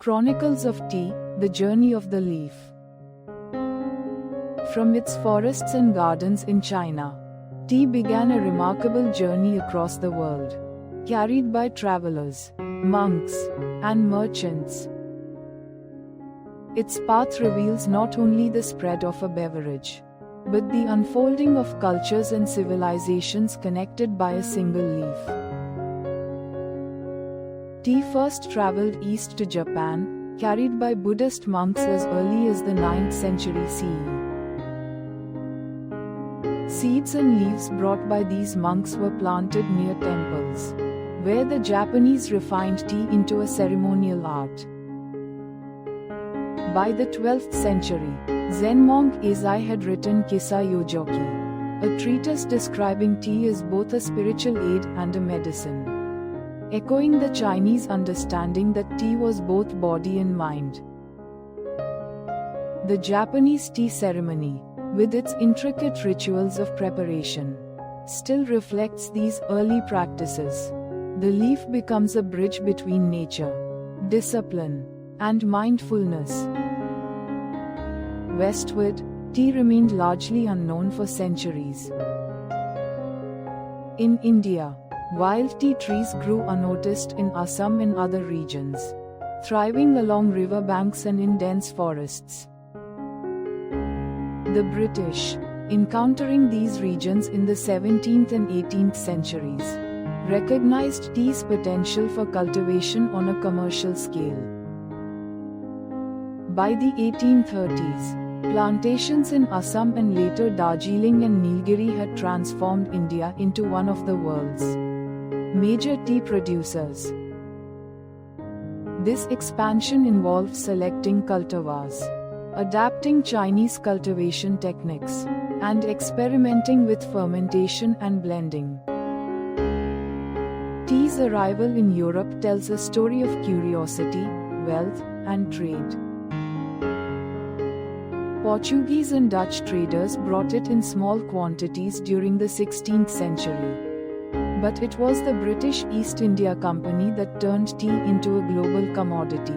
Chronicles of Tea, the Journey of the Leaf. From its forests and gardens in China, tea began a remarkable journey across the world, carried by travelers, monks, and merchants. Its path reveals not only the spread of a beverage, but the unfolding of cultures and civilizations connected by a single leaf. Tea first traveled east to Japan, carried by Buddhist monks as early as the 9th century CE. Seeds and leaves brought by these monks were planted near temples, where the Japanese refined tea into a ceremonial art. By the 12th century, Zen monk Eisai had written Kissa Yojoki, a treatise describing tea as both a spiritual aid and a medicine, echoing the Chinese understanding that tea was both body and mind. The Japanese tea ceremony, with its intricate rituals of preparation, still reflects these early practices. The leaf becomes a bridge between nature, discipline, and mindfulness. Westward, tea remained largely unknown for centuries. In India, wild tea trees grew unnoticed in Assam and other regions, thriving along riverbanks and in dense forests. The British, encountering these regions in the 17th and 18th centuries, recognized tea's potential for cultivation on a commercial scale. By the 1830s, plantations in Assam and later Darjeeling and Nilgiri had transformed India into one of the world's major tea producers. This expansion involved selecting cultivars, adapting Chinese cultivation techniques, and experimenting with fermentation and blending. Tea's arrival in Europe tells a story of curiosity, wealth, and trade. Portuguese and Dutch traders brought it in small quantities during the 16th century. But it was the British East India Company that turned tea into a global commodity.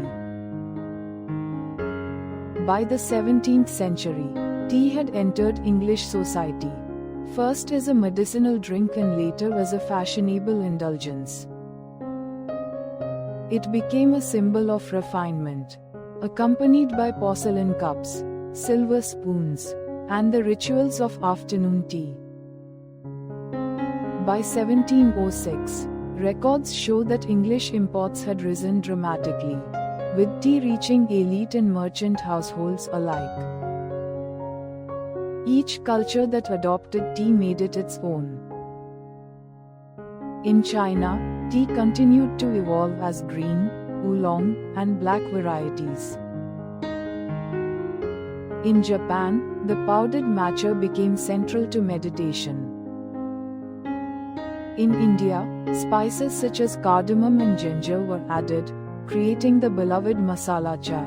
By the 17th century, tea had entered English society, first as a medicinal drink and later as a fashionable indulgence. It became a symbol of refinement, accompanied by porcelain cups, silver spoons, and the rituals of afternoon tea. By 1706, records show that English imports had risen dramatically, with tea reaching elite and merchant households alike. Each culture that adopted tea made it its own. In China, tea continued to evolve as green, oolong, and black varieties. In Japan, the powdered matcha became central to meditation. In India, spices such as cardamom and ginger were added, creating the beloved masala chai.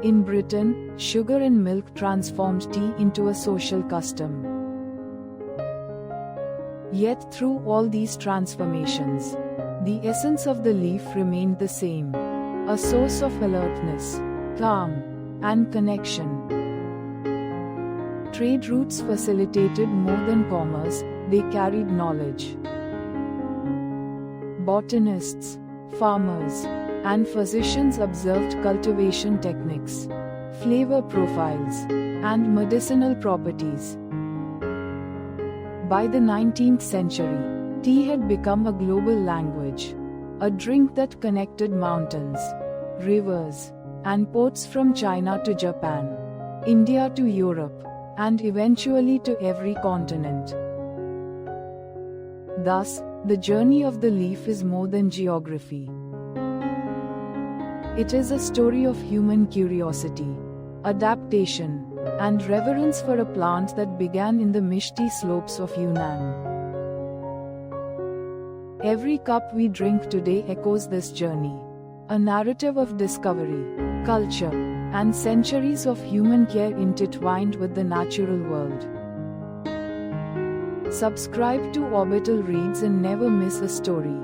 In Britain, sugar and milk transformed tea into a social custom. Yet through all these transformations, the essence of the leaf remained the same, a source of alertness, calm, and connection. Trade routes facilitated more than commerce, they carried knowledge. Botanists, farmers, and physicians observed cultivation techniques, flavor profiles, and medicinal properties. By the 19th century, tea had become a global language, a drink that connected mountains, rivers, and ports from China to Japan, India to Europe, and eventually to every continent. Thus, the journey of the leaf is more than geography. It is a story of human curiosity, adaptation, and reverence for a plant that began in the Mishti slopes of Yunnan. Every cup we drink today echoes this journey, a narrative of discovery, culture, and centuries of human care intertwined with the natural world. Subscribe to Orbital Reads and never miss a story.